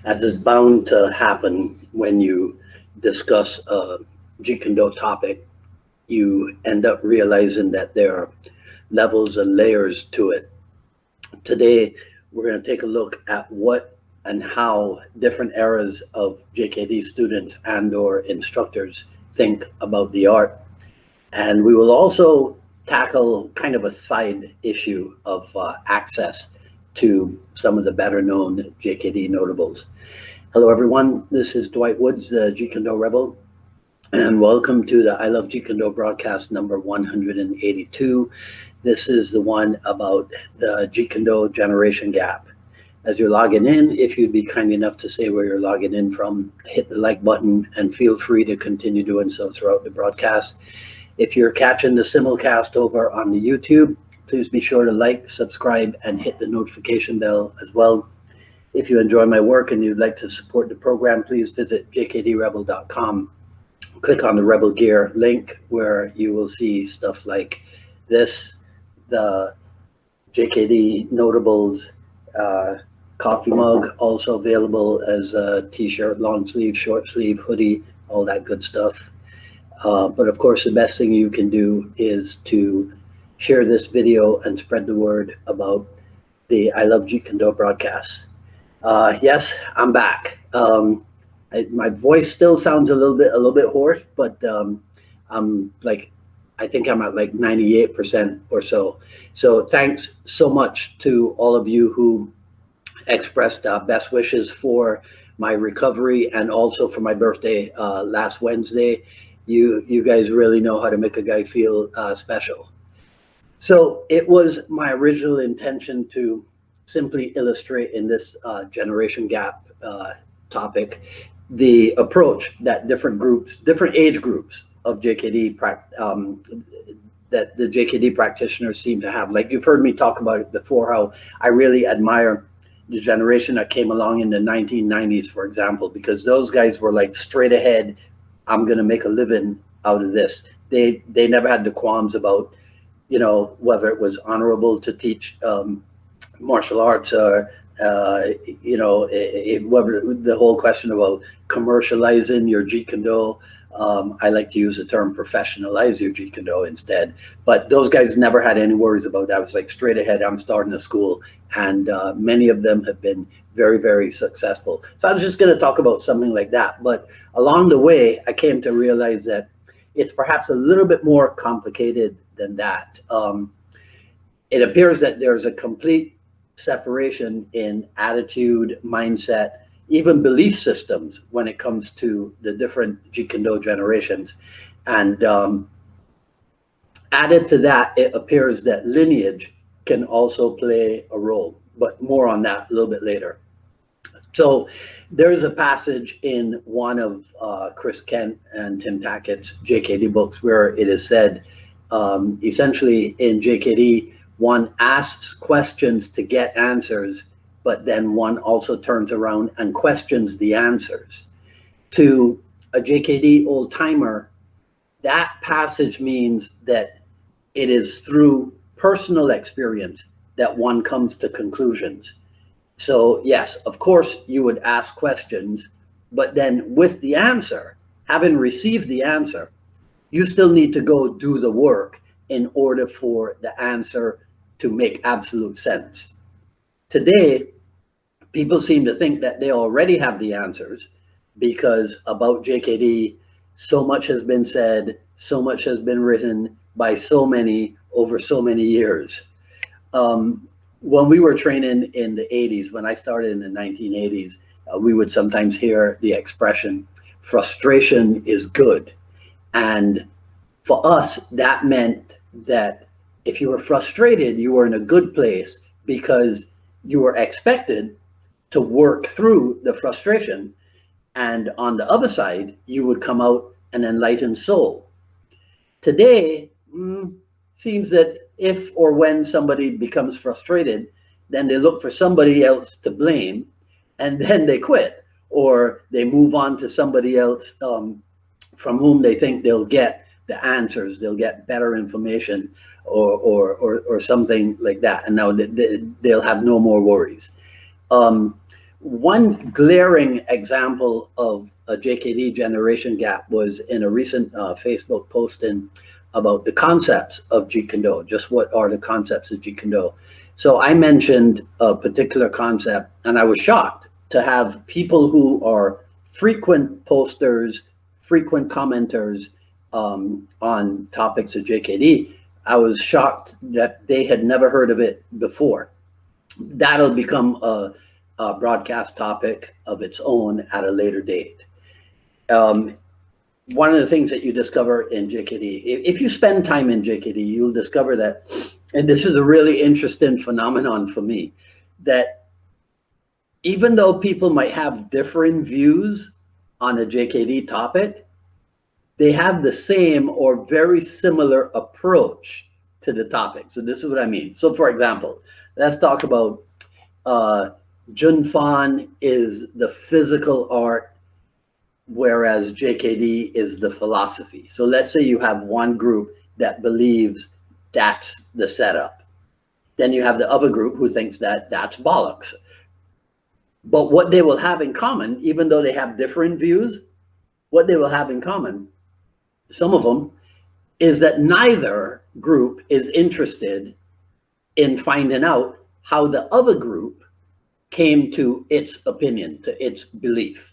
as is bound to happen when you discuss a Jeet Kune Do topic, you end up realizing that there are levels and layers to it. Today, we're going to take a look at what and how different eras of JKD students and or instructors think about the art. And we will also tackle kind of a side issue of access to some of the better known JKD notables. Hello everyone, this is Dwight Woods, the Jeet Kune Do Rebel, and welcome to the I Love Jeet Kune Do broadcast number 182. This is the one about the Jeet Kune Do generation gap. As you're logging in, if you'd be kind enough to say where you're logging in from, hit the like button and feel free to continue doing so throughout the broadcast. If you're catching the simulcast over on the YouTube, please be sure to like, subscribe, and hit the notification bell as well. If you enjoy my work and you'd like to support the program, please visit jkdrebel.com. Click on the Rebel Gear link where you will see stuff like this, the JKD Notables coffee mug, also available as a t-shirt, long sleeve, short sleeve, hoodie, all that good stuff. But of course, the best thing you can do is to share this video and spread the word about the I Love Jeet Kune Do broadcast. Yes, I'm back. My voice still sounds a little bit hoarse, but I'm like, I think I'm at like 98% or so. So thanks so much to all of you who expressed best wishes for my recovery and also for my birthday last Wednesday. You guys really know how to make a guy feel special. So it was my original intention to simply illustrate in this generation gap topic the approach that different age groups of JKD that the JKD practitioners seem to have. Like you've heard me talk about it before, how I really admire the generation that came along in the 1990s, for example, because those guys were like straight ahead. I'm going to make a living out of this. They never had the qualms about, you know, whether it was honorable to teach martial arts or, you know, whether the whole question about commercializing your Jeet Kune Do. I like to use the term professionalize your Jeet Kune Do instead. But those guys never had any worries about that. It was like straight ahead, I'm starting a school. And many of them have been very, very successful. So I was just going to talk about something like that. But along the way, I came to realize that it's perhaps a little bit more complicated than that. It appears that there's a complete separation in attitude, mindset, even belief systems when it comes to the different Jeet Kune Do generations. And added to that, it appears that lineage can also play a role, but more on that a little bit later. So there's a passage in one of Chris Kent and Tim Tackett's JKD books where it is said, essentially in JKD, one asks questions to get answers, but then one also turns around and questions the answers. To a JKD old timer, that passage means that it is through personal experience that one comes to conclusions. So yes, of course you would ask questions, but then with the answer, having received the answer, you still need to go do the work in order for the answer to make absolute sense. Today, people seem to think that they already have the answers because about JKD, so much has been said, so much has been written by so many over so many years. When we were training in the 80s, when I started in the 1980s, we would sometimes hear the expression, frustration is good. And for us, that meant that if you were frustrated, you were in a good place because you were expected to work through the frustration. And on the other side, you would come out an enlightened soul. Today, seems that if or when somebody becomes frustrated, then they look for somebody else to blame, and then they quit, or they move on to somebody else from whom they think they'll get the answers, they'll get better information, or something like that, and now they'll have no more worries. One glaring example of a JKD generation gap was in a recent Facebook posting about the concepts of Jeet Kune Do. Just what are the concepts of Jeet Kune Do? So I mentioned a particular concept, and I was shocked to have people who are frequent posters, frequent commenters on topics of JKD. I was shocked that they had never heard of it before. That'll become a broadcast topic of its own at a later date. One of the things that you discover in JKD, if you spend time in JKD, you'll discover that, and this is a really interesting phenomenon for me, that even though people might have differing views on a JKD topic, they have the same or very similar approach to the topic. So this is what I mean. So for example, let's talk about Jun Fan is the physical art, whereas JKD is the philosophy. So let's say you have one group that believes that's the setup. Then you have the other group who thinks that that's bollocks. But what they will have in common, even though they have different views, what they will have in common, some of them, is that neither group is interested in finding out how the other group came to its opinion, to its belief.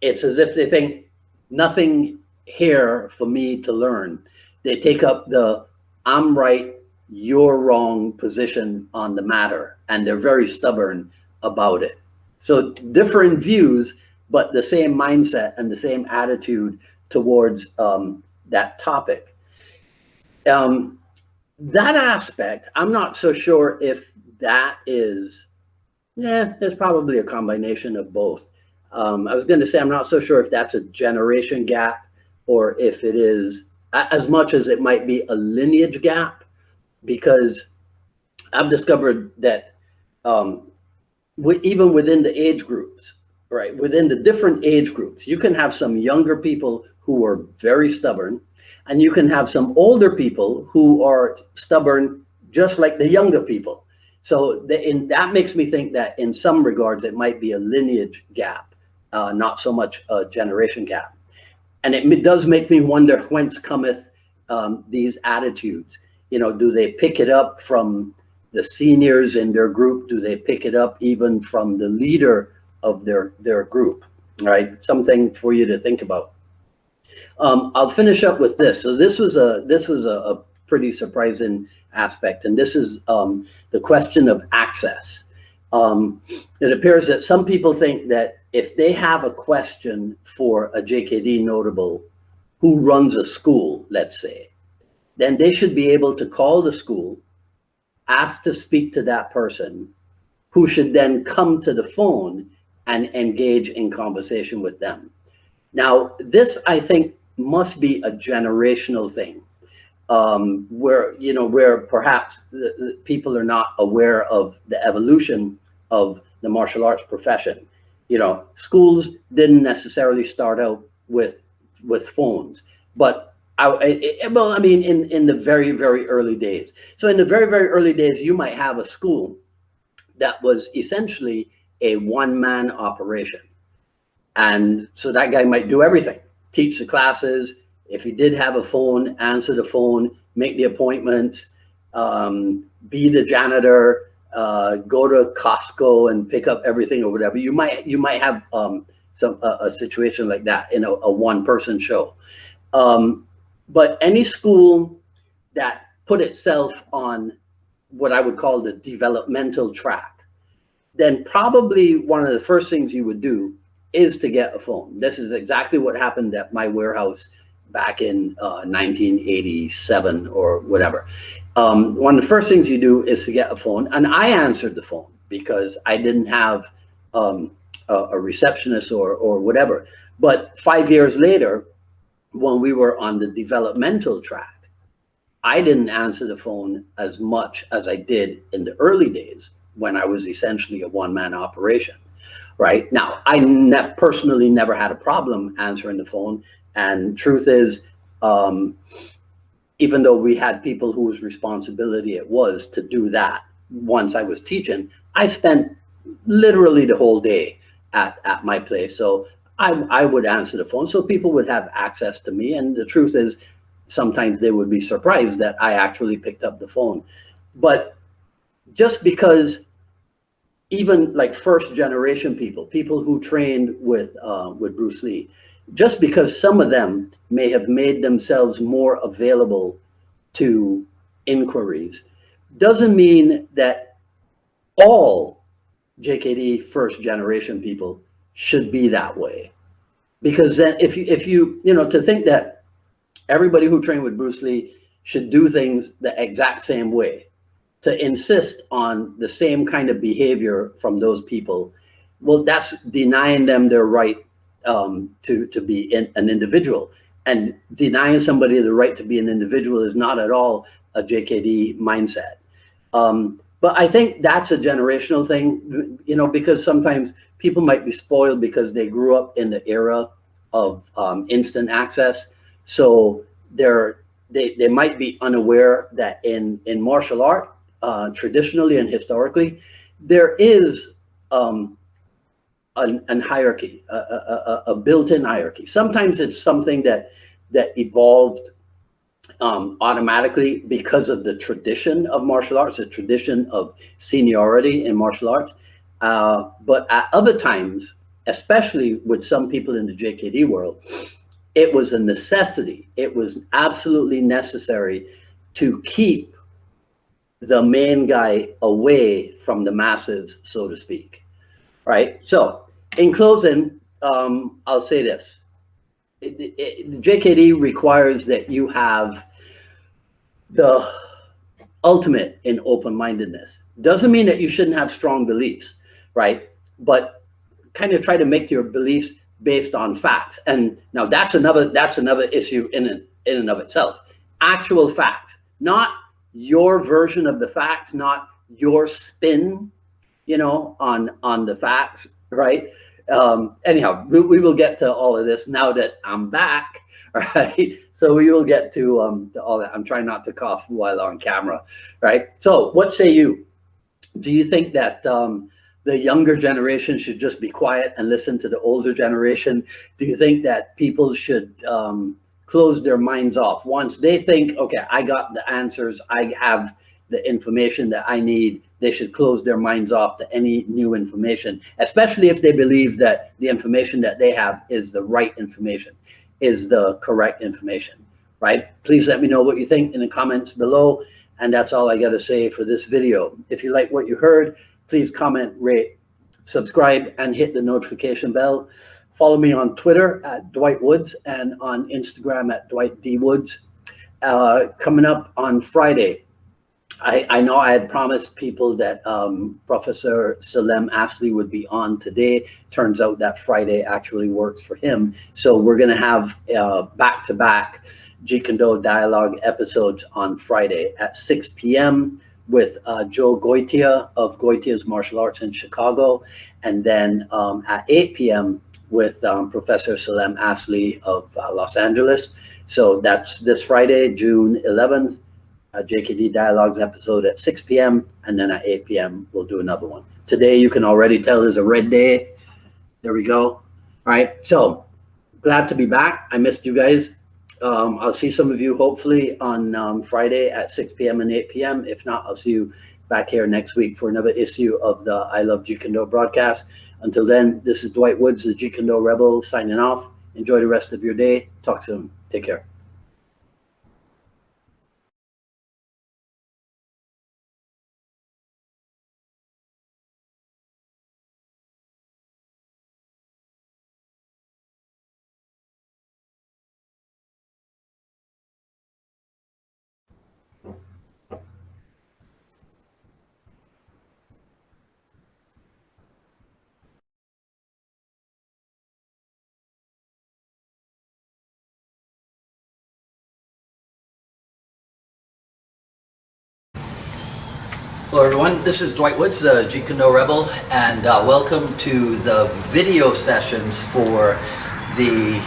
It's as if they think nothing here for me to learn. They take up the I'm right, you're wrong position on the matter, and they're very stubborn about it. So different views, but the same mindset and the same attitude towards that topic. That aspect, I'm not so sure if that is, there's probably a combination of both. I was going to say, I'm not so sure if that's a generation gap or if it is as much as it might be a lineage gap, because I've discovered that even within the age groups, right, within the different age groups, you can have some younger people who are very stubborn, and you can have some older people who are stubborn just like the younger people. So that makes me think that in some regards, it might be a lineage gap, not so much a generation gap. And it does make me wonder whence cometh these attitudes. You know, do they pick it up from the seniors in their group? Do they pick it up even from the leader of their group? Right, something for you to think about. I'll finish up with this. So this was a pretty surprising aspect, and this is the question of access. It appears that some people think that if they have a question for a JKD notable who runs a school, let's say, then they should be able to call the school, ask to speak to that person, who should then come to the phone and engage in conversation with them. Now, this, I think, must be a generational thing, where perhaps the people are not aware of the evolution of the martial arts profession. You know, schools didn't necessarily start out with phones, but I mean, in the very, very early days. So in the very, very early days, you might have a school that was essentially a one-man operation. And so that guy might do everything, teach the classes. If he did have a phone, answer the phone, make the appointments, be the janitor, go to Costco and pick up everything or whatever. You might have a situation like that in a one-person show. But any school that put itself on what I would call the developmental track, then probably one of the first things you would do is to get a phone. This is exactly what happened at my warehouse back in 1987 or whatever. One of the first things you do is to get a phone, and I answered the phone because I didn't have a receptionist or whatever. But 5 years later, when we were on the developmental track, I didn't answer the phone as much as I did in the early days when I was essentially a one-man operation. Right now, I personally never had a problem answering the phone. And truth is, even though we had people whose responsibility it was to do that once I was teaching, I spent literally the whole day at my place. So I would answer the phone so people would have access to me. And the truth is, sometimes they would be surprised that I actually picked up the phone. But just because even like first generation people who trained with Bruce Lee, just because some of them may have made themselves more available to inquiries, doesn't mean that all JKD first generation people should be that way. Because then if you to think that everybody who trained with Bruce Lee should do things the exact same way, to insist on the same kind of behavior from those people, well, that's denying them their right to be an individual. And denying somebody the right to be an individual is not at all a JKD mindset. But I think that's a generational thing, because sometimes people might be spoiled because they grew up in the era of instant access. So they might be unaware that in martial art, traditionally and historically, there is an hierarchy, a built-in hierarchy. Sometimes it's something that evolved automatically because of the tradition of martial arts, the tradition of seniority in martial arts. But at other times, especially with some people in the JKD world, it was a necessity. It was absolutely necessary to keep the main guy away from the masses, so to speak. Right? So in closing, I'll say this. The JKD requires that you have the ultimate in open-mindedness. Doesn't mean that you shouldn't have strong beliefs, right? But kind of try to make your beliefs based on facts. And now that's another issue in and of itself. Actual facts, not your version of the facts, not your spin, on the facts, right? Anyhow, we will get to all of this now that I'm back, right? So we will get to all that. I'm trying not to cough while on camera, right? So what say you? Do you think that the younger generation should just be quiet and listen to the older generation? Do you think that people should close their minds off once they think, okay, I got the answers, I have the information that I need? They should close their minds off to any new information, especially if they believe that the information that they have is the right information, is the correct information, right? Please let me know what you think in the comments below. And that's all I got to say for this video. If you like what you heard, please comment, rate, subscribe, and hit the notification bell. Follow me on Twitter at Dwight Woods and on Instagram at Dwight D. Woods. Coming up on Friday, I know I had promised people that Professor Salem Ashley would be on today. Turns out that Friday actually works for him. So we're going to have back-to-back Jeet Kune Do dialogue episodes on Friday at 6 p.m. with Joe Goitia of Goitia's Martial Arts in Chicago. And then at 8 p.m. with Professor Salem Ashley of Los Angeles. So that's this Friday, June 11th. JKD Dialogues episode at 6 p.m. and then at 8 p.m. we'll do another one. Today, you can already tell, is a red day. There we go. All right, so glad to be back. I missed you guys. I'll see some of you hopefully on Friday at 6 p.m. and 8 p.m. If not, I'll see you back here next week for another issue of the I Love Jeet Kune Do broadcast. Until then, this is Dwight Woods, the Jeet Kune Do Rebel, signing off. Enjoy the rest of your day. Talk soon. Take care. Hello everyone, this is Dwight Woods, the Jeet Kune Do Rebel, and welcome to the video sessions for the,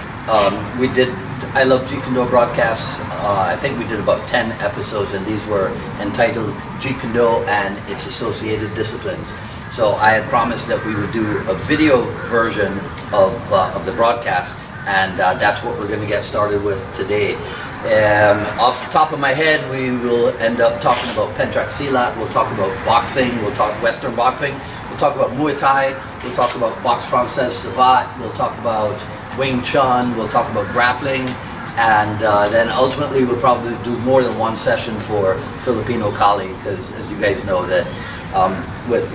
we did I Love Jeet Kune Do broadcasts. I think we did about 10 episodes, and these were entitled Jeet Kune Do and its associated disciplines. So I had promised that we would do a video version of the broadcast, and that's what we're going to get started with today. Off the top of my head, we will end up talking about Pencak Silat, we'll talk about boxing, we'll talk Western boxing, we'll talk about Muay Thai, we'll talk about Boxe Française-Savate, we'll talk about Wing Chun, we'll talk about grappling, and then ultimately we'll probably do more than one session for Filipino Kali, because as you guys know that with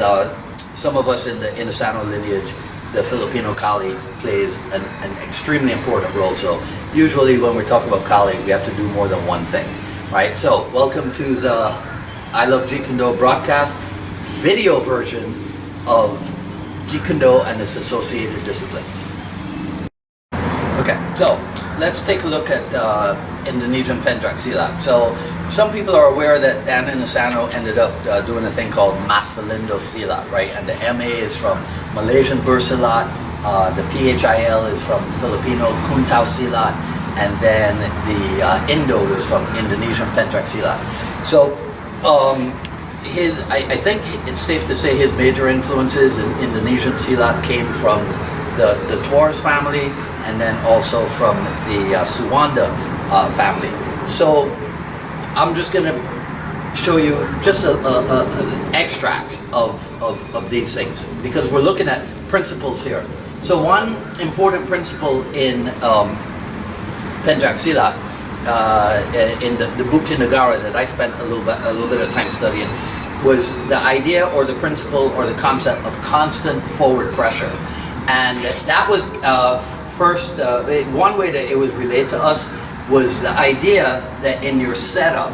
some of us in the Inasano lineage, the Filipino Kali plays an extremely important role. So usually when we talk about Kali, we have to do more than one thing, right? So welcome to the I Love Jeet Kune Do broadcast video version of Jeet Kune Do and its associated disciplines. Okay, so let's take a look at Indonesian Pencak Silat. So some people are aware that Dan Inasano ended up doing a thing called Mathilindo Silat, right? And the MA is from Malaysian Bersilat, the PHIL is from Filipino Kuntao Silat, and then the Indo is from Indonesian Pencak Silat. So I think it's safe to say his major influences in Indonesian Silat came from the Torres family, and then also from the Suwanda family. So I'm just going to show you just extracts of these things, because we're looking at principles here. So one important principle in Pencak Silat, in the Bukti Negara that I spent a little bit of time studying, was the idea or the principle or the concept of constant forward pressure. And that was first, one way that it was relayed to us was the idea that in your setup,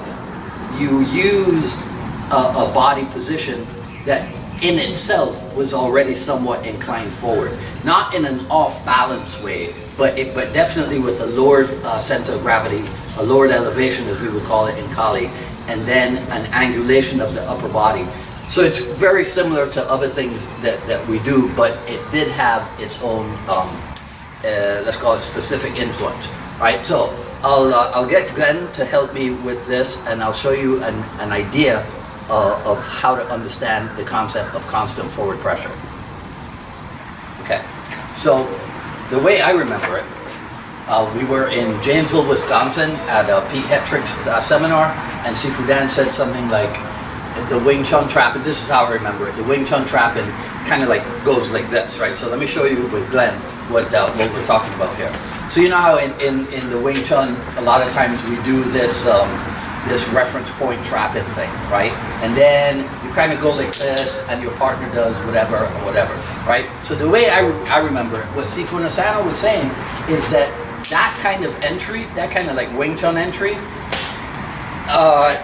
you used a body position that in itself was already somewhat inclined forward. Not in an off-balance way, but definitely with a lowered center of gravity, a lowered elevation as we would call it in Kali, and then an angulation of the upper body. So it's very similar to other things that we do, but it did have its own, let's call it specific influence, right? So I'll get Glenn to help me with this, and I'll show you an idea of how to understand the concept of constant forward pressure. Okay, so the way I remember it, we were in Janesville, Wisconsin at a Pete Hetrick's seminar, and Sifu Dan said something like, the Wing Chun trapping, this is how I remember it, the Wing Chun trapping kind of like goes like this, right? So let me show you with Glenn what we're talking about here. So you know how in the Wing Chun, a lot of times we do this this reference point trapping thing, right? And then you kind of go like this, and your partner does whatever or whatever, right? So the way I remember it, what Sifu Nasano was saying is that kind of entry, that kind of like Wing Chun entry,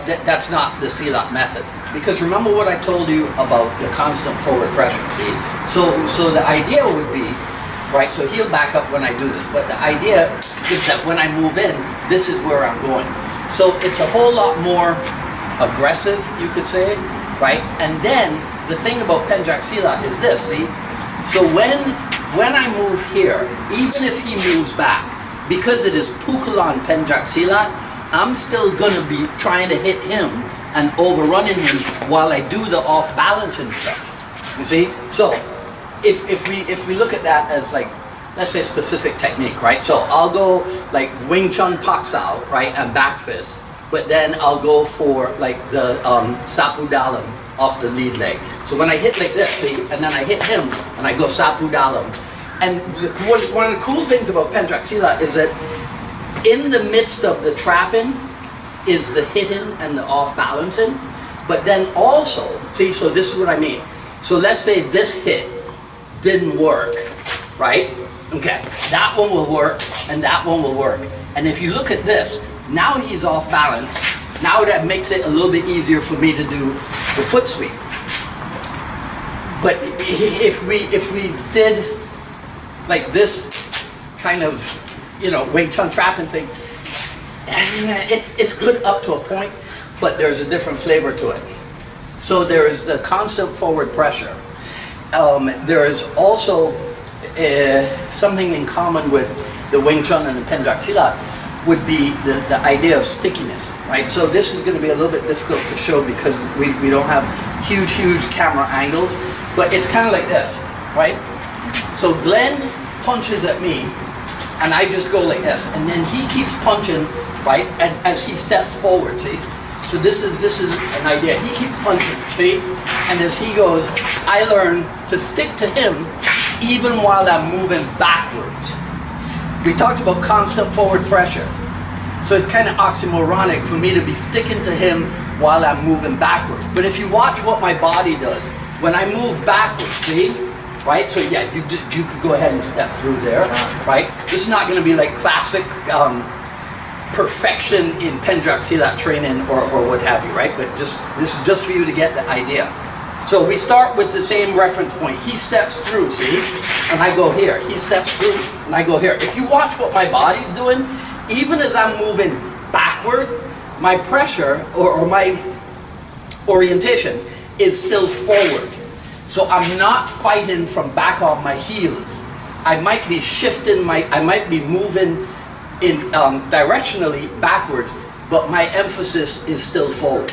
that's not the Silat method. Because remember what I told you about the constant forward pressure, see? So the idea would be, right, so he'll back up when I do this, but the idea is that when I move in, this is where I'm going. So it's a whole lot more aggressive, you could say, right? And then the thing about Pencak Silat is this, see? So when I move here, even if he moves back, because it is Pukulan Pencak Silat, I'm still gonna be trying to hit him and overrunning him while I do the off-balancing stuff. You see? So if we look at that as like, let's say specific technique, right? So I'll go like Wing Chun Paksao, right, and back fist, but then I'll go for like the Sapu Dalam off the lead leg. So when I hit like this, see, and then I hit him and I go Sapu Dalam. And one of the cool things about Pencak Silat is that in the midst of the trapping is the hitting and the off-balancing, but then also, see, so this is what I mean. So let's say this hit didn't work, right? Okay, that one will work, and that one will work. And if you look at this, now he's off balance. Now that makes it a little bit easier for me to do the foot sweep. But if we did like this kind of, you know, Wing Chun trapping thing, it's good up to a point, but there's a different flavor to it. So there is the constant forward pressure. There is also something in common with the Wing Chun and the Pencak Silat would be the idea of stickiness, right? So this is going to be a little bit difficult to show because we don't have huge camera angles, but it's kind of like this, right? So Glenn punches at me, and I just go like this, and then he keeps punching, right? And as he steps forward, see? So this is an idea. He keeps punching, see? And as he goes, I learn to stick to him even while I'm moving backwards. We talked about constant forward pressure. So it's kind of oxymoronic for me to be sticking to him while I'm moving backwards. But if you watch what my body does, when I move backwards, see? Right? So yeah, you could go ahead and step through there, right? This is not going to be like classic perfection in Pencak Silat training or what have you, right? But this is just for you to get the idea. So we start with the same reference point. He steps through, see? And I go here. He steps through, and I go here. If you watch what my body's doing, even as I'm moving backward, my pressure or my orientation is still forward. So I'm not fighting from back on my heels. I might be shifting I might be moving in directionally backward, but my emphasis is still forward.